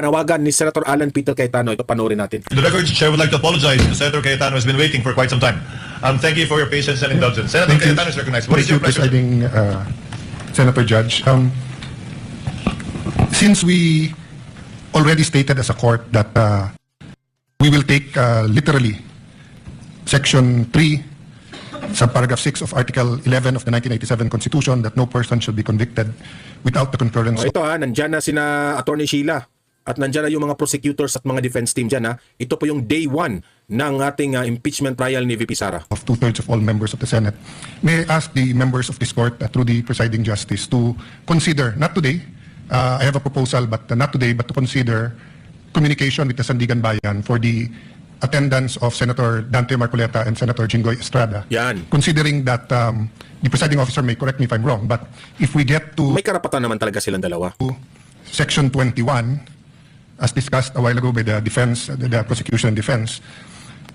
Panawagan ni Senator Alan Peter Cayetano. Ito panoorin natin. The record, Chair, would like to apologize to Senator Cayetano, who has been waiting for quite some time. Thank you for your patience and indulgence. Senator Cayetano is recognized. What is your pleasure? Presiding Senator Judge, since we already stated as a court that we will take literally Section 3, subparagraph 6 of Article 11 of the 1987 Constitution, that no person shall be convicted without the concurrence Ito nandyan na sina Attorney Sheila at nandyan na yung mga prosecutors at mga defense team dyan. Ito po yung day 1 ng ating impeachment trial ni VP Sara. of 2/3 of all members of the Senate. May I ask the members of this court through the presiding justice to consider, not today, I have a proposal, but not today, but to consider communication with the Sandigan Bayan for the attendance of Senator Dante Marcoleta and Senator Jinggoy Estrada. Yan. Considering that the presiding officer may correct me if I'm wrong, but if we get to May karapatan naman talaga silang dalawa. Section 21, as discussed a while ago by the defense, the prosecution and defense,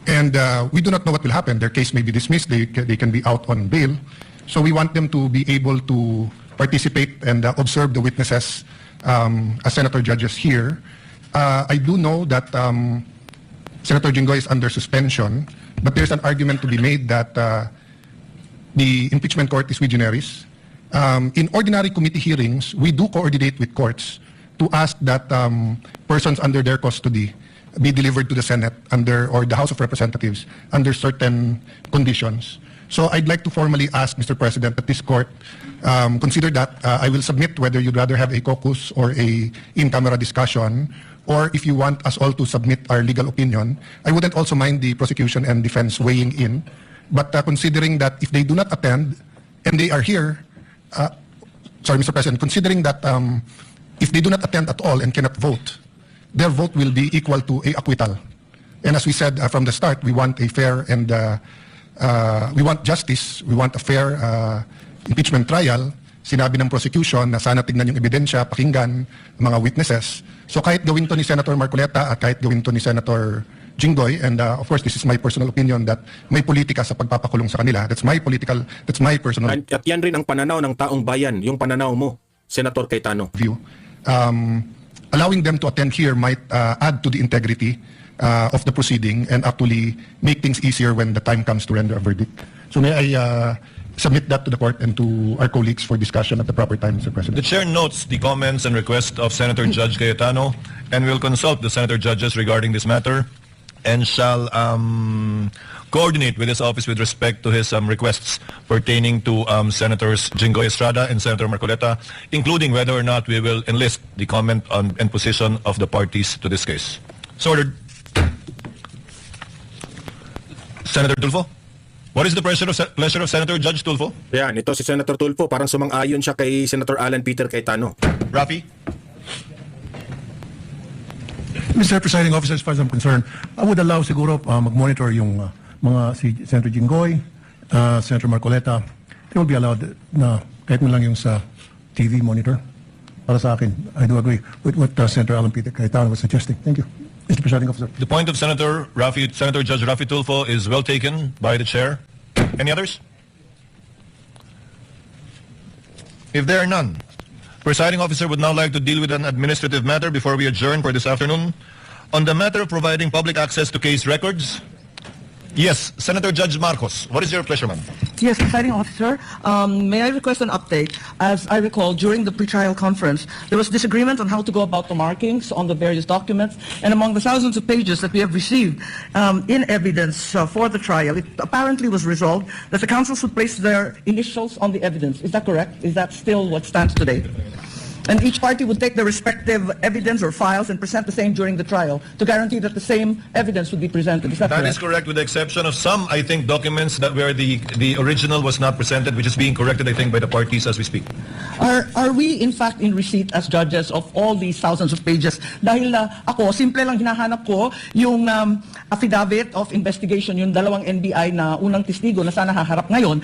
and we do not know what will happen. Their case may be dismissed. They can be out on bail. So we want them to be able to participate and observe the witnesses as senator judges here. I do know that Senator Jinggoy is under suspension, but there's an argument to be made that the impeachment court is sui generis. In ordinary committee hearings, we do coordinate with courts to ask that persons under their custody be delivered to the Senate or the House of Representatives under certain conditions. So I'd like to formally ask, Mr. President, that this court consider that. I will submit whether you'd rather have a caucus or a in-camera discussion, or if you want us all to submit our legal opinion. I wouldn't also mind the prosecution and defense weighing in. But considering that if they do not attend and they are here, sorry, Mr. President, considering that if they do not attend at all and cannot vote, their vote will be equal to a acquittal. And as we said from the start, we want a fair and we want justice, we want a fair impeachment trial. Sinabi ng prosecution na sana tignan yung ebidensya, pakinggan mga witnesses. So kahit gawin to ni Senator Marcoleta at kahit gawin to ni Senator Jinggoy, and of course this is my personal opinion that may politika sa pagpapakulong sa kanila. That's my personal At yan rin ang pananaw ng taong bayan, yung pananaw mo, Senator Cayetano. view. Allowing them to attend here might add to the integrity of the proceeding and actually make things easier when the time comes to render a verdict. So may I submit that to the court and to our colleagues for discussion at the proper time, Mr. President. The Chair notes the comments and requests of Senator Judge Cayetano and will consult the Senator Judges regarding this matter and shall coordinate with his office with respect to his requests pertaining to Senators Jinggoy Estrada and Senator Marcoleta, including whether or not we will enlist the comment and position of the parties to this case. So ordered. Senator Tulfo, what is the pleasure of Senator Judge Tulfo? Yan, ito si Senator Tulfo, parang sumang-ayon siya kay Senator Alan Peter Cayetano. Rafi? Mr. Presiding Officer, as far as I'm concerned, I would allow siguro mag-monitor yung mga si Senator Jinggoy, Senator Marcoleta. They will be allowed na kahit man lang yung sa TV monitor. Para sa akin, I do agree with what Senator Alan Peter Cayetano was suggesting. Thank you, Mr. Presiding Officer. The point of Senator Judge Rafi Tulfo is well taken by the Chair. Any others? If there are none, Presiding Officer would now like to deal with an administrative matter before we adjourn for this afternoon. On the matter of providing public access to case records, yes, Senator Judge Marcos, what is your pleasure, ma'am? Yes, Presiding Officer, may I request an update? As I recall, during the pretrial conference, there was disagreement on how to go about the markings on the various documents, and among the thousands of pages that we have received in evidence for the trial, it apparently was resolved that the counsels would place their initials on the evidence. Is that correct? Is that still what stands today? And each party would take the respective evidence or files and present the same during the trial to guarantee that the same evidence would be presented. Is that That correct? is correct, with the exception of some, I think, documents that where the original was not presented, which is being corrected, I think, by the parties as we speak. Are we in fact in receipt as judges of all these thousands of pages? Dahil ako, simple lang hinahanap ko yung affidavit of investigation, yung dalawang NBI na unang testigo na sana haharap ngayon,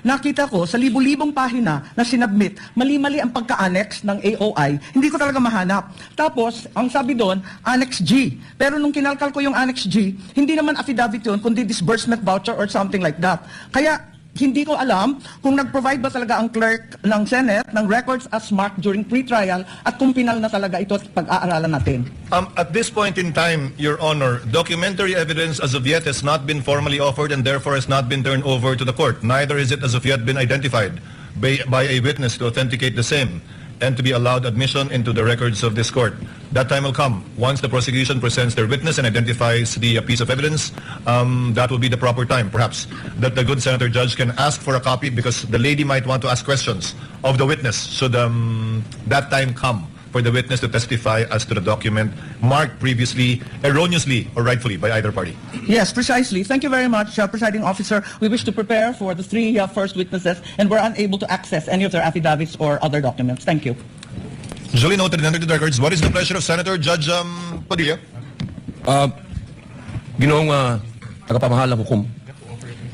nakita ko sa libu-libong pahina na sinubmit, mali-mali ang pagka-annex ng AOI, hindi ko talaga mahanap. Tapos, ang sabi doon, Annex G. Pero nung kinalkal ko yung Annex G, hindi naman affidavit yun, kundi disbursement voucher or something like that. Kaya, hindi ko alam kung nag-provide ba talaga ang clerk ng Senate ng records as marked during pre-trial at kung pinal na talaga ito at pag-aaralan natin. At this point in time, Your Honor, documentary evidence as of yet has not been formally offered and therefore has not been turned over to the court. Neither is it as of yet been identified by a witness to authenticate the same and to be allowed admission into the records of this court. That time will come. Once the prosecution presents their witness and identifies the piece of evidence, that will be the proper time, perhaps, that the good Senator Judge can ask for a copy because the lady might want to ask questions of the witness. Should that time come for the witness to testify as to the document marked previously, erroneously or rightfully by either party. Yes, precisely. Thank you very much, Presiding Officer. We wish to prepare for the three first witnesses and we're unable to access any of their affidavits or other documents. Thank you. Duly noted and entered into the records. What is the pleasure of Senator Judge Padilla? Ginoong tagapamahalang hukom,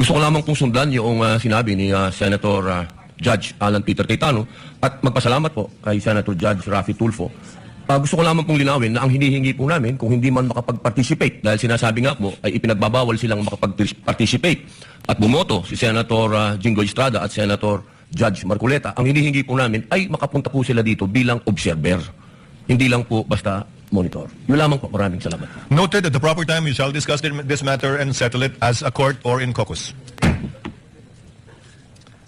gusto ko lamang pong sundan yung sinabi ni Senator Judge Alan Peter Cayetano at magpasalamat po kay Senator Judge Raffy Tulfo. Gusto ko lamang pong linawin na ang hinihingi po namin kung hindi man makapag-participate dahil sinasabi nga po ay ipinagbabawal silang makapag-participate at bumoto si Senator Jinggoy Estrada at Senator Judge Marcoleta. Ang hinihingi po namin ay makapunta po sila dito bilang observer. Hindi lang po basta monitor. Yun lamang po. Maraming salamat. Noted at the proper time we shall discuss this matter and settle it as a court or in caucus.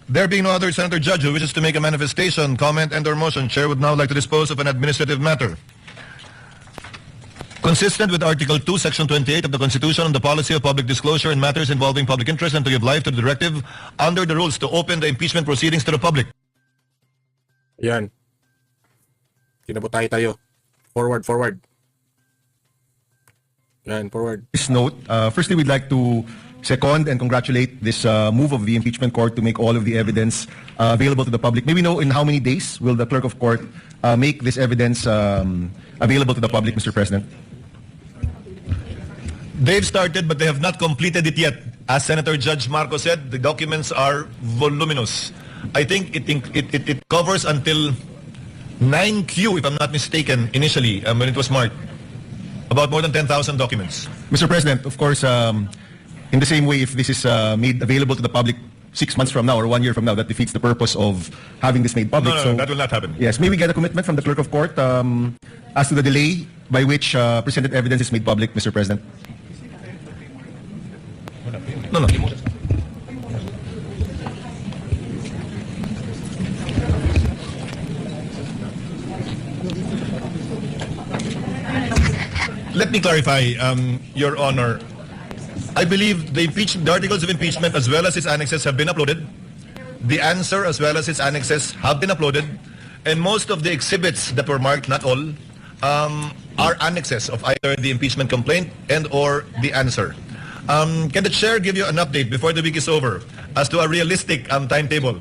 There being no other Senator Judge who wishes to make a manifestation, comment, and or motion, Chair would now like to dispose of an administrative matter. Consistent with Article 2, Section 28 of the Constitution on the policy of public disclosure in matters involving public interest and to give life to the directive under the rules to open the impeachment proceedings to the public. Yan. Kinabutay tayo. Forward. Yan, forward. This note, firstly, we'd like to second and congratulate this move of the impeachment court to make all of the evidence available to the public. May we know in how many days will the clerk of court make this evidence available to the public, Mr. President? They've started, but they have not completed it yet. As Senator Judge Marco said, the documents are voluminous. I think it covers until 9Q, if I'm not mistaken, initially, when it was marked. About more than 10,000 documents. Mr. President, of course, in the same way, if this is made available to the public 6 months from now or 1 year from now, that defeats the purpose of having this made public. No, that will not happen. Yes, may we get a commitment from the clerk of court as to the delay by which presented evidence is made public, Mr. President? No. Let me clarify, Your Honor. I believe the articles of impeachment as well as its annexes have been uploaded. The answer as well as its annexes have been uploaded. And most of the exhibits that were marked, not all, are annexes of either the impeachment complaint and or the answer. Can the chair give you an update before the week is over as to a realistic timetable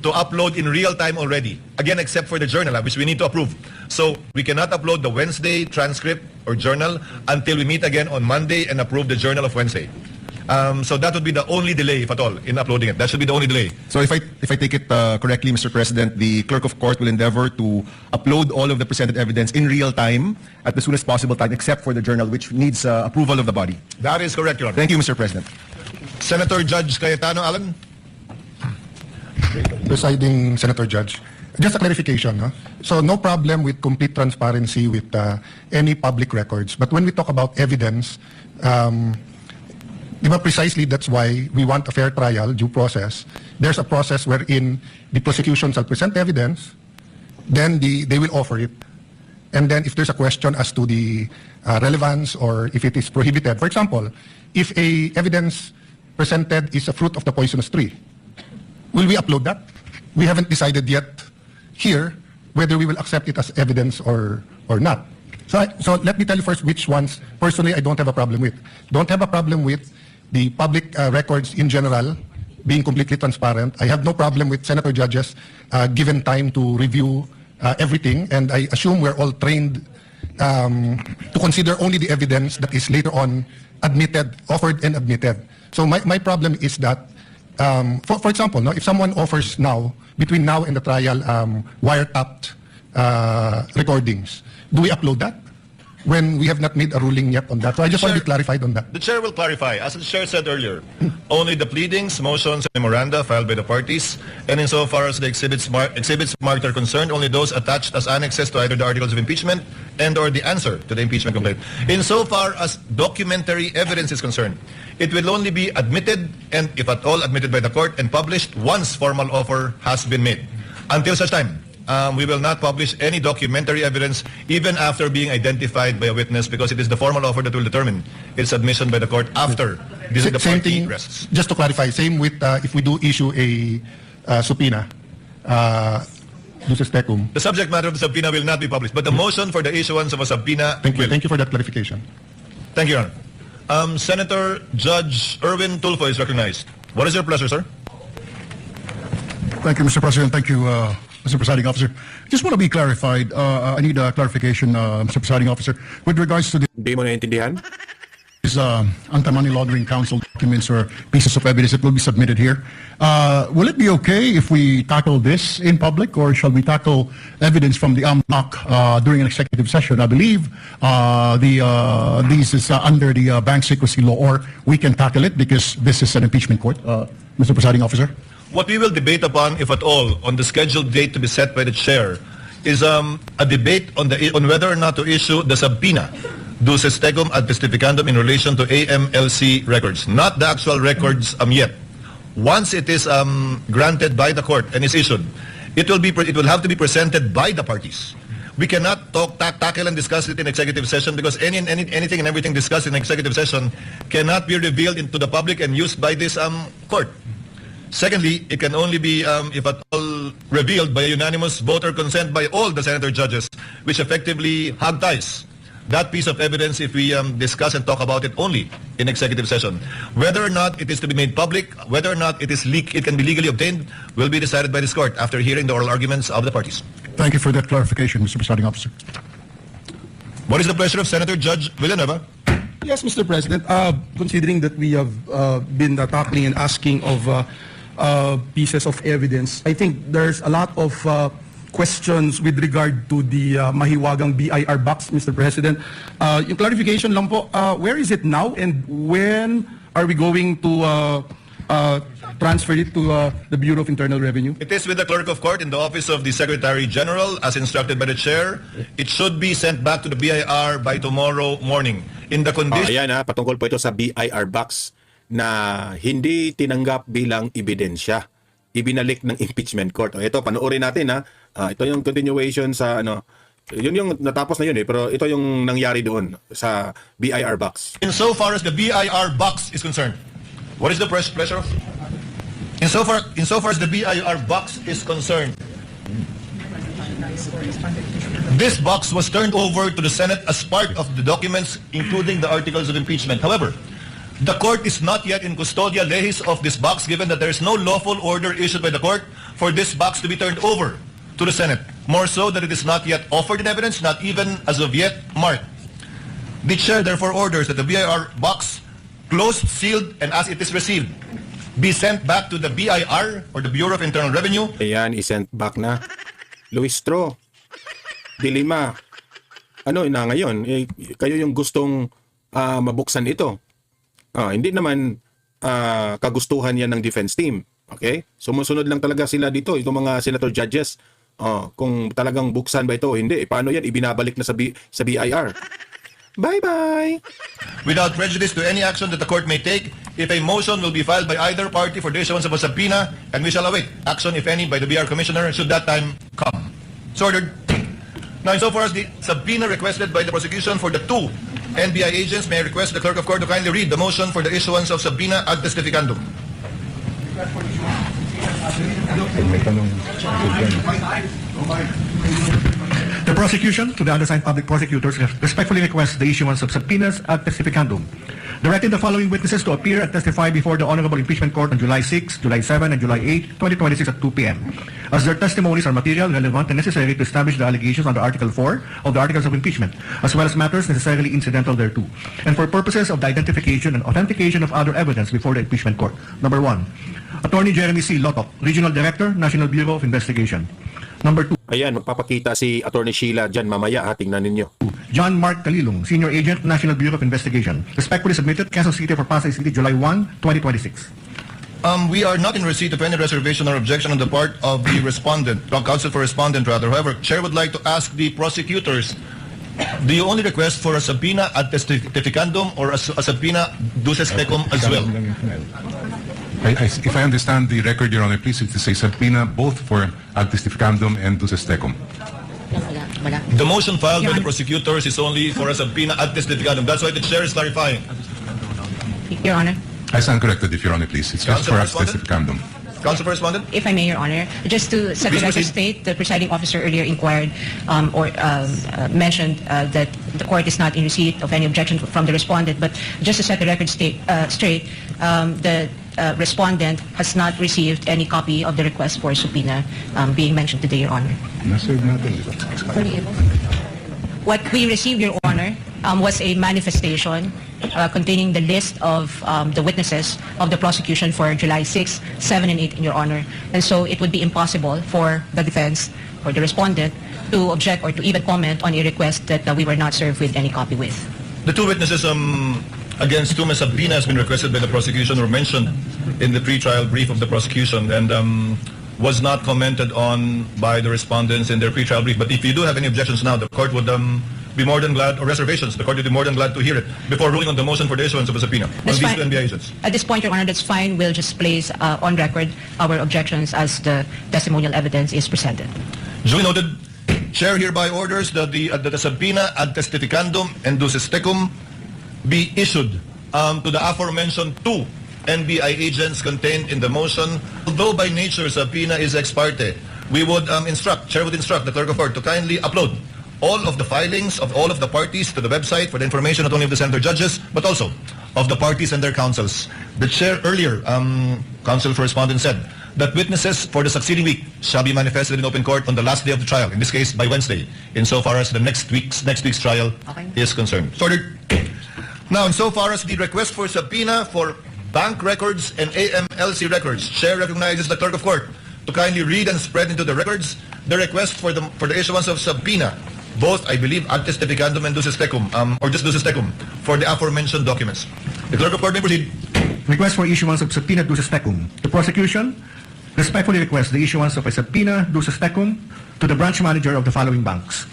to upload in real time already? Again, except for the journal, which we need to approve. So we cannot upload the Wednesday transcript or journal until we meet again on Monday and approve the journal of Wednesday. So that would be the only delay, if at all, in uploading it. That should be the only delay. So if I take it correctly, Mr. President, the clerk of court will endeavor to upload all of the presented evidence in real time at the soonest possible time, except for the journal, which needs approval of the body. That is correct, Your Honor. Thank you, Mr. President. Senator Judge Cayetano, Alan? Presiding Senator Judge, just a clarification. No? So no problem with complete transparency with any public records. But when we talk about evidence, precisely that's why we want a fair trial, due process. There's a process wherein the prosecution shall present evidence, then they will offer it. And then if there's a question as to the relevance or if it is prohibited, for example, if a evidence presented is a fruit of the poisonous tree, will we upload that? We haven't decided yet here whether we will accept it as evidence or not. So let me tell you first which ones, personally, I don't have a problem with. Don't have a problem with the public records in general being completely transparent. I have no problem with Senator Judges given time to review everything, and I assume we're all trained to consider only the evidence that is later on offered and admitted. So my problem is that, for example, no, if someone offers now, between now and the trial, wiretapped recordings, do we upload that? when we have not made a ruling yet on that. So I just want to be clarified on that. The chair will clarify. As the chair said earlier, only the pleadings, motions, and memoranda filed by the parties, and insofar as the exhibits marked are concerned, only those attached as annexes to either the articles of impeachment and or the answer to the impeachment complaint. Insofar as documentary evidence is concerned, it will only be admitted, and if at all admitted by the court, and published once formal offer has been made. Until such time, we will not publish any documentary evidence even after being identified by a witness, because it is the formal offer that will determine its admission by the court after the Same party thing, rests. just to clarify, same with if we do issue a subpoena, Lucis Tecum. The subject matter of the subpoena will not be published, but the motion for the issuance of a subpoena Thank you. will. Thank you for that clarification. Thank you, Your Honor. Senator Judge Erwin Tulfo is recognized. What is your pleasure, sir? Thank you, Mr. President. Thank you, Mr. Presiding Officer. Just want to be clarified. I need a clarification, Mr. Presiding Officer, with regards to Hindi mo naintindihan? these anti-money laundering council documents or pieces of evidence that will be submitted here. Will it be okay if we tackle this in public, or shall we tackle evidence from the AMNOC during an executive session? I believe this is under the bank secrecy law, or we can tackle it because this is an impeachment court, Mr. Presiding Officer. What we will debate upon, if at all, on the scheduled date to be set by the chair, is a debate on whether or not to issue the subpoena duces tecum ad testificandum in relation to AMLC records, not the actual records yet. Once it is granted by the court and is issued, it will have to be presented by the parties. We cannot tackle and discuss it in executive session, because anything and everything discussed in executive session cannot be revealed into the public and used by this court. Secondly, it can only be, if at all, revealed by a unanimous vote or consent by all the senator judges, which effectively hog ties that piece of evidence if we discuss and talk about it only in executive session. Whether or not it is to be made public, whether or not it can be legally obtained, will be decided by this court after hearing the oral arguments of the parties. Thank you for that clarification, Mr. Presiding Officer. What is the pleasure of Senator Judge Villanueva? Yes, Mr. President. Considering that we have been tackling and asking of pieces of evidence, I think there's a lot of questions with regard to the mahiwagang BIR box, Mr. President. Yung clarification lang po, where is it now, and when are we going to transfer it to the Bureau of Internal Revenue? It is with the clerk of court in the office of the Secretary General as instructed by the chair. It should be sent back to the BIR by tomorrow morning. In the condition... Ayan patungkol po ito sa BIR box na hindi tinanggap bilang ebidensya. Ibinalik ng impeachment court. Ito, panoorin natin ito yung continuation sa yun yung natapos na yun pero ito yung nangyari doon sa BIR box. Insofar as the BIR box is concerned, what is the pleasure of? Insofar as the BIR box is concerned, this box was turned over to the Senate as part of the documents, including the articles of impeachment. However, the court is not yet in custodia lehis of this box, given that there is no lawful order issued by the court for this box to be turned over to the Senate. More so that it is not yet offered in evidence, not even as of yet marked. The chair therefore orders that the BIR box, closed, sealed, and as it is received, be sent back to the BIR or the Bureau of Internal Revenue. Ayan, i-send back na. Luistro, Dilima, ngayon? Kayo yung gustong mabuksan ito. Hindi naman kagustuhan yan ng defense team. Okay? Sumusunod lang talaga sila dito, itong mga senator judges. Kung talagang buksan ba ito o hindi, paano yan? Ibinabalik na sa BIR. Bye-bye! Without prejudice to any action that the court may take, if a motion will be filed by either party for the issuance of a subpoena, and we shall await action, if any, by the BIR Commissioner, should that time come. So ordered. Now, insofar as the subpoena requested by the prosecution for the two NBI agents, may I request the clerk of court to kindly read the motion for the issuance of subpoena ad testificandum. The prosecution, to the undersigned public prosecutors, respectfully requests the issuance of subpoenas ad testificandum, directing the following witnesses to appear and testify before the Honorable Impeachment Court on July 6, July 7, and July 8, 2026 at 2 p.m. As their testimonies are material, relevant, and necessary to establish the allegations under Article 4 of the Articles of Impeachment, as well as matters necessarily incidental thereto, and for purposes of the identification and authentication of other evidence before the Impeachment Court. Number 1, Attorney Jeremy C. Lotok, Regional Director, National Bureau of Investigation. Number 2, Ayan, magpapakita si Attorney Sheila dyan mamaya. Tingnan ninyo. John Mark Calilong, Senior Agent, National Bureau of Investigation. Respectfully submitted, Quezon City for Pasay City, July 1, 2026. We are not in receipt of any reservation or objection on the part of the respondent, counsel for respondent rather. However, Chair would like to ask the prosecutors, do you only request for a subpoena ad testificandum or a subpoena duces tecum as well? If I understand the record, Your Honor, please, it is a subpoena both for ad testificandum and duces tecum. The motion filed by the prosecutors is only for a subpoena ad testificandum. That's why the Chair is clarifying. Your Honor, I stand corrected, if Your Honor, please. It's just Counsel for ad for testificandum. Counsel for respondent? if I may, Your Honor, just to set the Please record proceed. straight, the presiding officer earlier inquired mentioned that the court is not in receipt of any objection from the respondent, but just to set the record straight, the respondent has not received any copy of the request for subpoena being mentioned today, Your Honor. What we received, Your Honor, was a manifestation containing the list of the witnesses of the prosecution for July 6, 7, and 8, Your Honor. And so it would be impossible for the defense or the respondent to object or to even comment on a request that we were not served with any copy with. The two witnesses against whom a subpoena has been requested by the prosecution were mentioned in the pre-trial brief of the prosecution and was not commented on by the respondents in their pre-trial brief. But if you do have any objections now, the court would be more than glad, or reservations, the court would be more than glad to hear it before ruling on the motion for the issuance of a subpoena on That's these fine. two NBI agents. At this point, Your Honor, that's fine. We'll just place on record our objections as the testimonial evidence is presented. Duly noted. Chair hereby orders that the subpoena ad testificandum and duces tecum be issued to the aforementioned two NBI agents contained in the motion. Although by nature subpoena is ex parte, we would Chair would instruct the clerk of court to kindly upload all of the filings of all of the parties to the website for the information not only of the senator judges, but also of the parties and their counsels. The Chair earlier, counsel for respondent, said that witnesses for the succeeding week shall be manifested in open court on the last day of the trial, in this case by Wednesday, insofar as the next week's trial is concerned. Sorted. Now, insofar as the request for subpoena for bank records and AMLC records, Chair recognizes the clerk of court to kindly read and spread into the records the request for the issuance of subpoena, both, I believe, ad testificandum and duces tecum, or just duces tecum, for the aforementioned documents. The clerk of court may proceed. Request for issuance of subpoena duces tecum. The prosecution respectfully requests the issuance of a subpoena duces tecum to the branch manager of the following banks: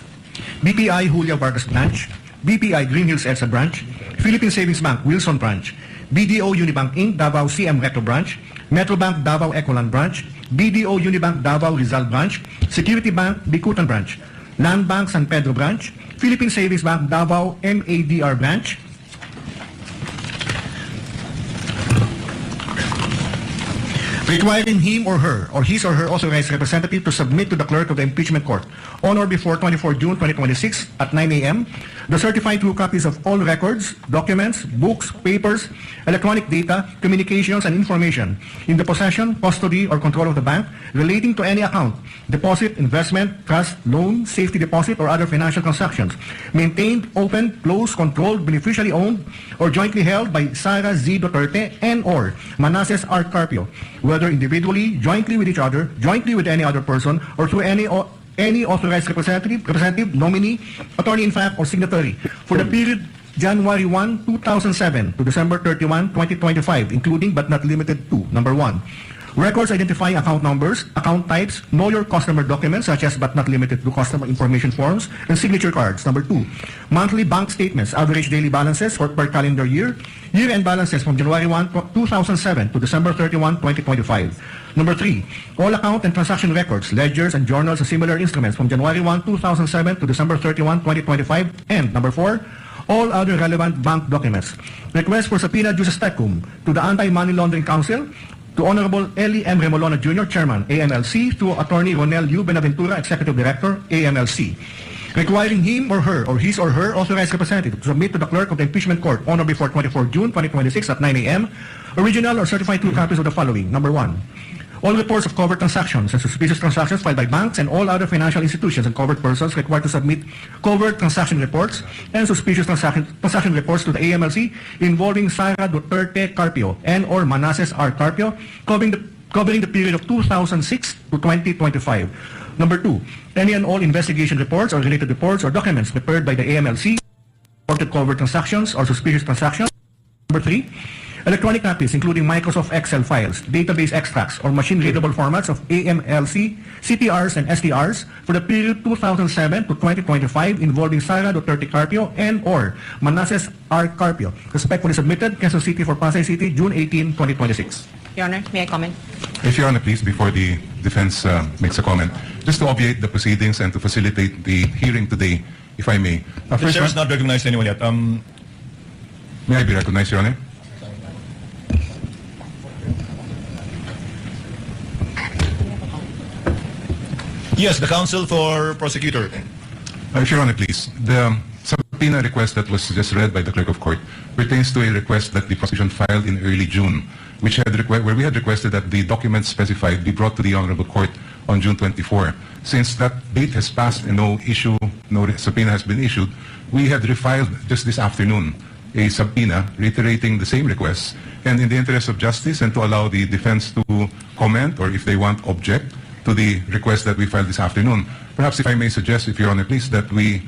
BPI Julia Vargas Branch, BPI Green Hills EDSA Branch, Philippine Savings Bank Wilson Branch, BDO Unibank Inc. Davao CM Recto Branch, Metrobank Davao Ecoland Branch, BDO Unibank Davao Rizal Branch, Security Bank Bikutan Branch, Land Bank San Pedro Branch, Philippine Savings Bank Davao MADR Branch, requiring him or her or his or her authorized representative to submit to the clerk of the impeachment court on or before 24 June 2026 at 9 a.m. the certified true copies of all records, documents, books, papers, electronic data, communications, and information in the possession, custody, or control of the bank relating to any account, deposit, investment, trust, loan, safety deposit, or other financial transactions maintained, opened, closed, controlled, beneficially owned, or jointly held by Sara Z. Duterte and or Manasseh R. Carpio, whether individually, jointly with each other, jointly with any other person, or through any authorized representative, nominee, attorney-in-fact, or signatory for the period January 1, 2007 to December 31, 2025, including but not limited to: number 1, records identifying account numbers, account types, know your customer documents such as but not limited to customer information forms and signature cards. Number 2, monthly bank statements, average daily balances for per calendar year, year-end balances from January 1, 2007 to December 31, 2025. Number 3, all account and transaction records, ledgers, and journals and similar instruments from January 1, 2007 to December 31, 2025. And number 4, all other relevant bank documents. Request for subpoena duces tecum to the Anti-Money Laundering Council, to Honorable Eli M. Remolona Jr., Chairman, AMLC, to Attorney Ronel U. Benaventura, Executive Director, AMLC, requiring him or her or his or her authorized representative to submit to the clerk of the impeachment court on or before 24 June 2026 at 9 a.m. original or certified true copies of the following: number 1, all reports of covert transactions and suspicious transactions filed by banks and all other financial institutions and covert persons required to submit covert transaction reports and suspicious transaction reports to the AMLC involving Sara Duterte Carpio and or Manasseh R. Carpio covering the period of 2006 to 2025. Number 2, any and all investigation reports or related reports or documents prepared by the AMLC, reported covert transactions or suspicious transactions. Number 3, electronic copies including Microsoft Excel files, database extracts, or machine-readable formats of AMLC, CTRs, and STRs for the period 2007 to 2025 involving Sara Duterte Carpio and or Manasseh R. Carpio, respectfully submitted, Quezon City for Pasay City, June 18, 2026. Your Honor, may I comment? If Your Honor, please, before the defense makes a comment, just to obviate the proceedings and to facilitate the hearing today, if I may. The First, chair has not recognized anyone yet. may I be recognized, Your Honor? Yes, the counsel for prosecutor. If Your Honor, please. The subpoena request that was just read by the clerk of court pertains to a request that the prosecution filed in early June, which had where we had requested that the documents specified be brought to the Honorable Court on June 24. Since that date has passed and no subpoena has been issued, we had refiled just this afternoon a subpoena reiterating the same requests, and in the interest of justice and to allow the defense to comment or if they want object to the request that we filed this afternoon. Perhaps if I may suggest, if Your Honor, please, that we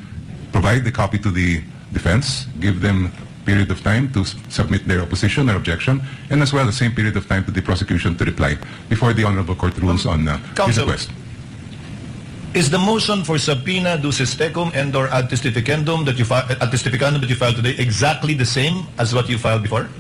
provide the copy to the defense, give them a period of time to submit their opposition or objection, and as well the same period of time to the prosecution to reply before the Honorable Court rules on this Counsel, request. is the motion for subpoena ducis tecum and or ad testificandum that you filed today exactly the same as what you filed before?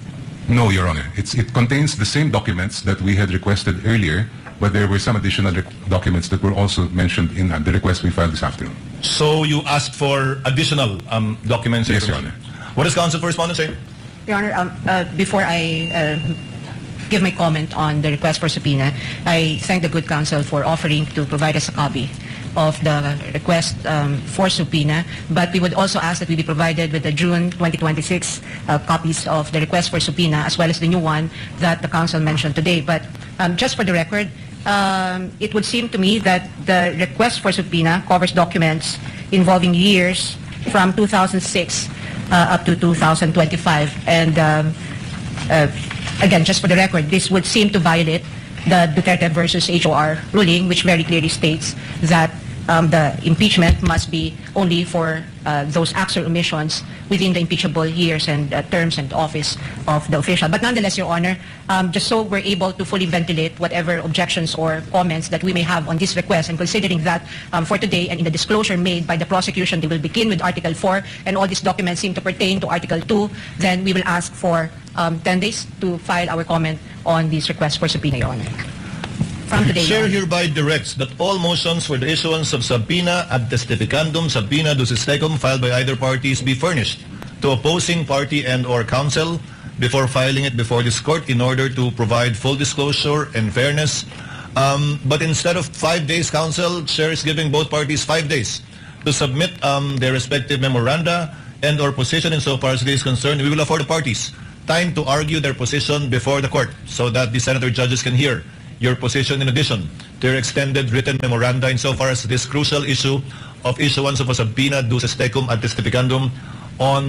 No, Your Honor. It contains the same documents that we had requested earlier, but there were some additional documents that were also mentioned in the request we filed this afternoon. So you asked for additional documents? Yes, Your Honor. What does counsel for respondent say? Your Honor, before I give my comment on the request for subpoena, I thank the good counsel for offering to provide us a copy of the request for subpoena, but we would also ask that we be provided with the June 2026 copies of the request for subpoena as well as the new one that the counsel mentioned today. But just for the record, it would seem to me that the request for subpoena covers documents involving years from 2006 up to 2025. And again, just for the record, this would seem to violate the Duterte versus HOR ruling, which very clearly states that the impeachment must be only for those acts or omissions within the impeachable years and terms and office of the official. But nonetheless, Your Honor, just so we're able to fully ventilate whatever objections or comments that we may have on this request, and considering that for today and in the disclosure made by the prosecution, they will begin with Article 4, and all these documents seem to pertain to Article 2, then we will ask for 10 days to file our comment on this request for subpoena, Your Honor. From today, Your Chair Honor. hereby directs that all motions for the issuance of subpoena ad testificandum, subpoena ducis tecum filed by either parties be furnished to opposing party and or counsel before filing it before this court in order to provide full disclosure and fairness. But instead of 5 days, counsel, Chair is giving both parties 5 days to submit their respective memoranda and or position insofar as it is concerned. We will afford the parties time to argue their position before the court so that the senator judges can hear your position in addition to your extended written memoranda insofar as this crucial issue of issuance of a subpoena ducis tecum ad testificandum on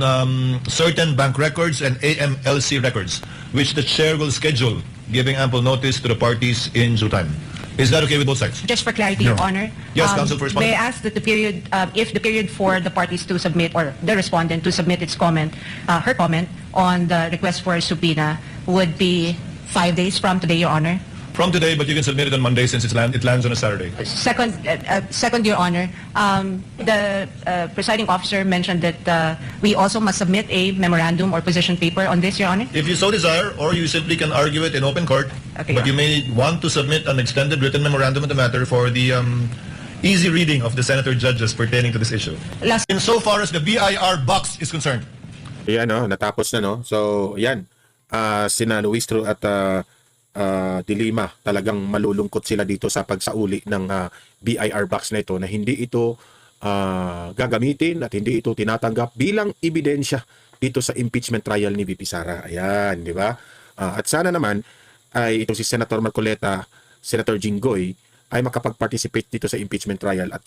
certain bank records and AMLC records, which the chair will schedule, giving ample notice to the parties in due time. Is that okay with both sides? Just for clarity, Your Honor. Yes, counsel for respondent. May I ask that the period, if the period for the parties to submit, or the respondent to submit its comment, her comment on the request for a subpoena would be 5 days from today, Your Honor? From today, but you can submit it on Monday since it lands on a Saturday. Second, Your Honor, the presiding officer mentioned that we also must submit a memorandum or position paper on this, Your Honor. If you so desire, or you simply can argue it in open court, Okay, but yeah. you may want to submit an extended written memorandum on the matter for the easy reading of the senator judges pertaining to this issue. Last Insofar as the BIR box is concerned. Ayan, no, natapos na, no? So, yan. Sina Luistro at Dilima, talagang malulungkot sila dito sa pagsauli ng BIR box na ito na hindi ito gagamitin at hindi ito tinatanggap bilang ebidensya dito sa impeachment trial ni VP Sara. Ayan, di ba? At sana naman ay ito si Senator Marcoleta, Senator Jinggoy ay makapag-participate dito sa impeachment trial at